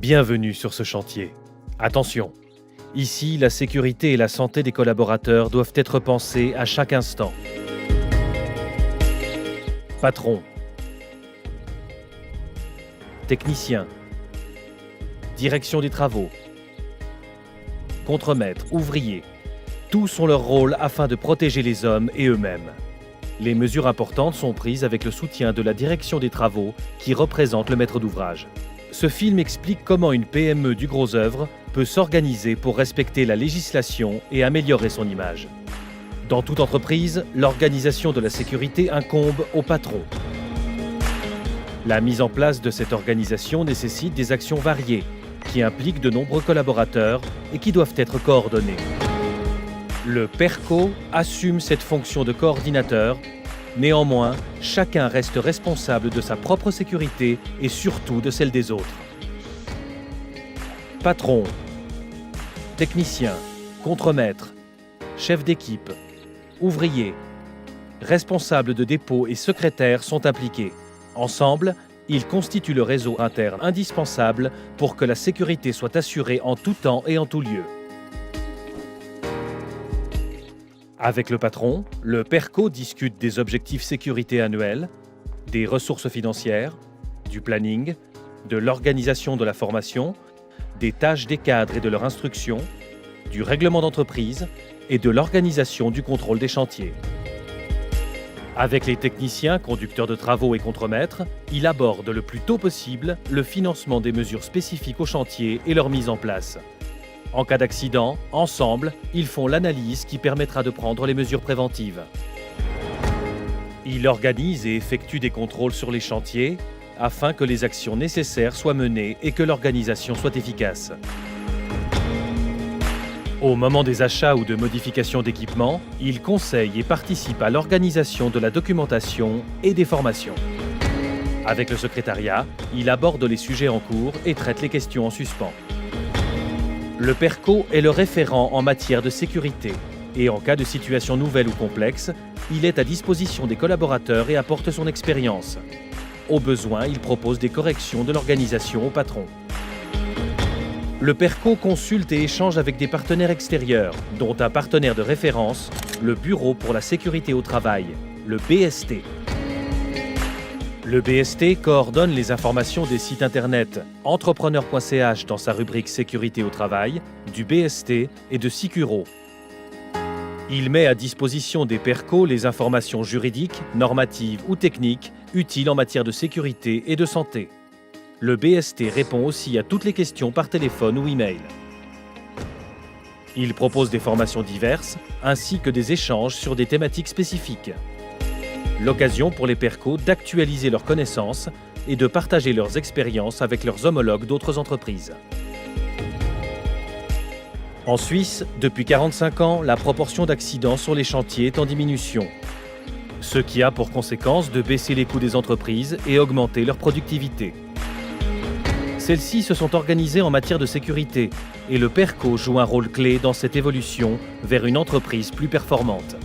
Bienvenue sur ce chantier. Attention, ici, la sécurité et la santé des collaborateurs doivent être pensées à chaque instant. Patron, technicien, direction des travaux, contremaître, ouvrier, tous ont leur rôle afin de protéger les hommes et eux-mêmes. Les mesures importantes sont prises avec le soutien de la direction des travaux qui représente le maître d'ouvrage. Ce film explique comment une PME du gros œuvre peut s'organiser pour respecter la législation et améliorer son image. Dans toute entreprise, l'organisation de la sécurité incombe au patron. La mise en place de cette organisation nécessite des actions variées, qui impliquent de nombreux collaborateurs et qui doivent être coordonnées. Le PERCO assume cette fonction de coordinateur. Néanmoins, chacun reste responsable de sa propre sécurité et surtout de celle des autres. Patron, technicien, contremaître, chef d'équipe, ouvrier, responsable de dépôt et secrétaire sont impliqués. Ensemble, ils constituent le réseau interne indispensable pour que la sécurité soit assurée en tout temps et en tout lieu. Avec le patron, le PERCO discute des objectifs sécurité annuels, des ressources financières, du planning, de l'organisation de la formation, des tâches des cadres et de leur instruction, du règlement d'entreprise et de l'organisation du contrôle des chantiers. Avec les techniciens, conducteurs de travaux et contremaîtres, il aborde le plus tôt possible le financement des mesures spécifiques au chantier et leur mise en place. En cas d'accident, ensemble, ils font l'analyse qui permettra de prendre les mesures préventives. Il organise et effectue des contrôles sur les chantiers afin que les actions nécessaires soient menées et que l'organisation soit efficace. Au moment des achats ou de modifications d'équipements, il conseille et participe à l'organisation de la documentation et des formations. Avec le secrétariat, il aborde les sujets en cours et traite les questions en suspens. Le PERCO est le référent en matière de sécurité et en cas de situation nouvelle ou complexe, il est à disposition des collaborateurs et apporte son expérience. Au besoin, il propose des corrections de l'organisation au patron. Le PERCO consulte et échange avec des partenaires extérieurs, dont un partenaire de référence, le Bureau pour la sécurité au travail, le BST. Le BST coordonne les informations des sites internet entrepreneur.ch dans sa rubrique Sécurité au travail, du BST et de Sicuro. Il met à disposition des PERCO les informations juridiques, normatives ou techniques utiles en matière de sécurité et de santé. Le BST répond aussi à toutes les questions par téléphone ou email. Il propose des formations diverses ainsi que des échanges sur des thématiques spécifiques. L'occasion pour les PERCO d'actualiser leurs connaissances et de partager leurs expériences avec leurs homologues d'autres entreprises. En Suisse, depuis 45 ans, la proportion d'accidents sur les chantiers est en diminution, ce qui a pour conséquence de baisser les coûts des entreprises et augmenter leur productivité. Celles-ci se sont organisées en matière de sécurité et le PERCO joue un rôle clé dans cette évolution vers une entreprise plus performante.